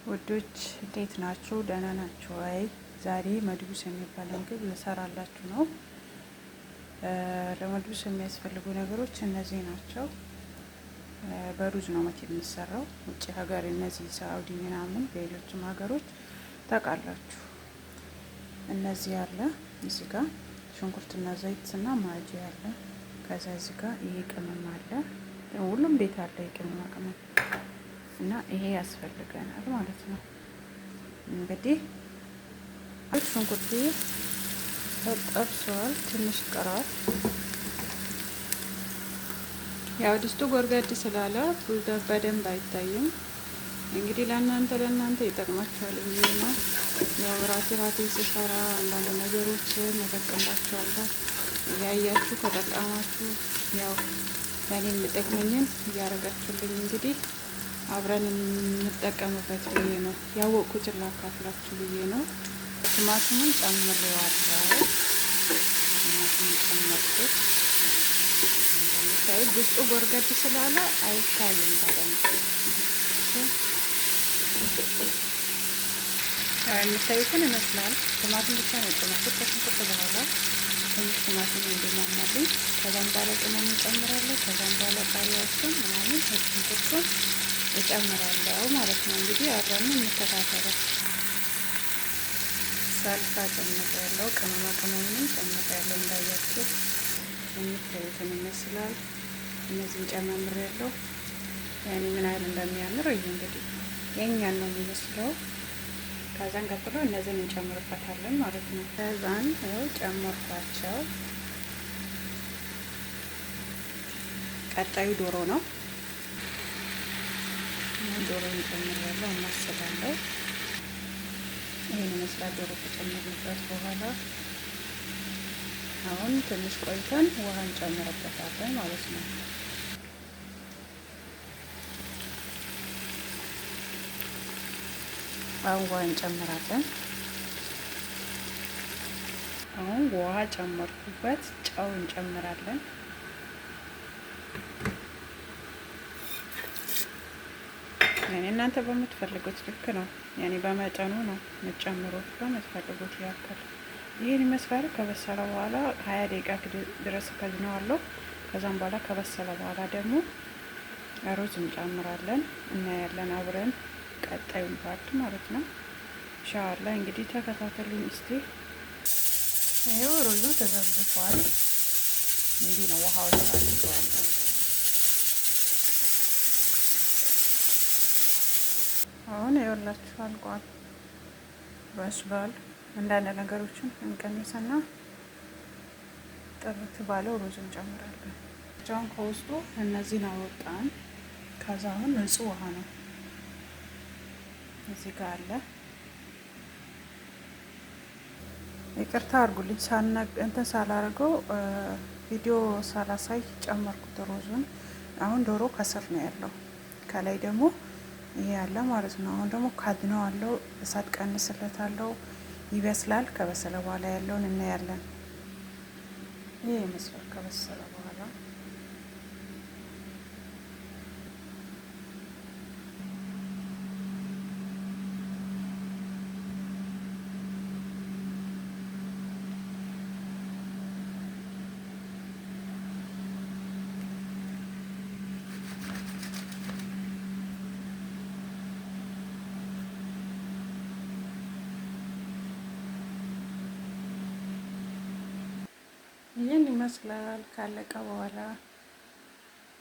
ውዶች እንዴት ናችሁ? ደህና ናችሁ ወይ? ዛሬ መድቡስ የሚባል ምግብ ልሰራላችሁ ነው። ለመድቡስ የሚያስፈልጉ ነገሮች እነዚህ ናቸው። በሩዝ ነው መቼ የሚሰራው። ውጭ ሀገር እነዚህ ሳኡዲ ምናምን በሌሎችም ሀገሮች ታውቃላችሁ። እነዚህ አለ እዚህ ጋር ሽንኩርትና ዘይትና ማጂ አለ። ከዛ እዚህ ጋር ይሄ ቅመም አለ። ሁሉም ቤት አለ የቅመማ ቅመም እና ይሄ ያስፈልገናል ማለት ነው። እንግዲህ ሽንኩርቱ ተጠብሷል፣ ትንሽ ቀረዋል። ያው ድስቱ ጎርገድ ስላለ በደንብ አይታይም። እንግዲህ ለእናንተ ይጠቅማችኋል ብዬ ነው። ያው ራሴ ስሰራ አንዳንድ ነገሮችን እጠቀምባችኋለሁ። እያያችሁ ከጠቀማችሁ ያው ለእኔ የምጠቅመኝን እያደረጋችሁልኝ እንግዲህ አብረን እንጠቀምበት ብዬ ነው። ያወቅኩትን ላካፍላችሁ ብዬ ነው። ቲማቲሙን ጨምሬዋለሁ። ቲማቲሙን ጨመርኩት። እንደምታዩት ድስጡ ጎርገድ ስላለ አይታይም በደንብ። የምታዩትን ይመስላል። ቲማቲም ብቻ ነው የጨመርኩት። ከሽንኩርት በኋላ ትንሽ ቲማቲም እንዲማማልኝ ከዛም በኋላ ቅመም እንጨምራለሁ። ከዛም በኋላ ቃሪያዎችን ምናምን ሽንኩርቱን እጨምራለሁ ማለት ነው። እንግዲህ አብረን እንከታተለው። ሳልሳ ጨምሬያለሁ። ቅመማ ቅመሙንም ጨምሬያለሁ። እንዳያችሁ የምታዩትን ይመስላል። እነዚህን ጨምሬያለሁ። ያኔ ምን ያህል እንደሚያምር ይሄ እንግዲህ የኛን ነው የሚመስለው። ከዛን ቀጥሎ እነዚህን እንጨምርበታለን ማለት ነው። ከዛን ያው ጨመርኳቸው። ቀጣዩ ዶሮ ነው። ዶሮ እንጨምራለሁ፣ እናስላለሁ። ይሄን ይመስላል። ዶሮ ከጨመርንበት በኋላ አሁን ትንሽ ቆይተን ውሃ እንጨምርበታለን ማለት ነው። አሁን ውሃ እንጨምራለን። አሁን ውሃ ጨመርኩበት። ጨው እንጨምራለን። ያኔ እናንተ በምትፈልጉት ልክ ነው። ያኔ በመጠኑ ነው የምትጨምሩት፣ በምትፈልጉት ያክል። ይሄን ይመስላል። ከበሰለ በኋላ 20 ደቂቃ ድረስ ከድነዋለሁ። ከዛም በኋላ ከበሰለ በኋላ ደግሞ ሩዝ እንጨምራለን። እናያለን አብረን ቀጣዩን ፓርት ማለት ነው። ኢንሻአላህ እንግዲህ ተከታተሉኝ እስቲ። ይሄው ሩዙ ተዘብዝፏል። እንዲህ ነው ውሃው ታጥቷል። አሁን ይኸውላችሁ አልቋል፣ በስሏል። አንዳንድ ነገሮችን እንቀንስና ጥርት ባለው ሩዝ እንጨምራለን። ጃን ከውስጡ እነዚህን አወጣን። ከዛ አሁን ንጹህ ውሃ ነው እዚህ ጋር አለ። ይቅርታ አድርጉልኝ እንትን ሳላደርገው ቪዲዮ ሳላሳይ ጨመርኩት ሩዙን። አሁን ዶሮ ከስር ነው ያለው፣ ከላይ ደግሞ ይሄ ያለ ማለት ነው። አሁን ደግሞ ካድነዋለሁ፣ እሳት ቀንስለታለሁ፣ ይበስላል። ከበሰለ በኋላ ያለውን እናያለን። ይሄ ይመስላል ከበሰለ በኋላ። ይህን ይመስላል። ካለቀ በኋላ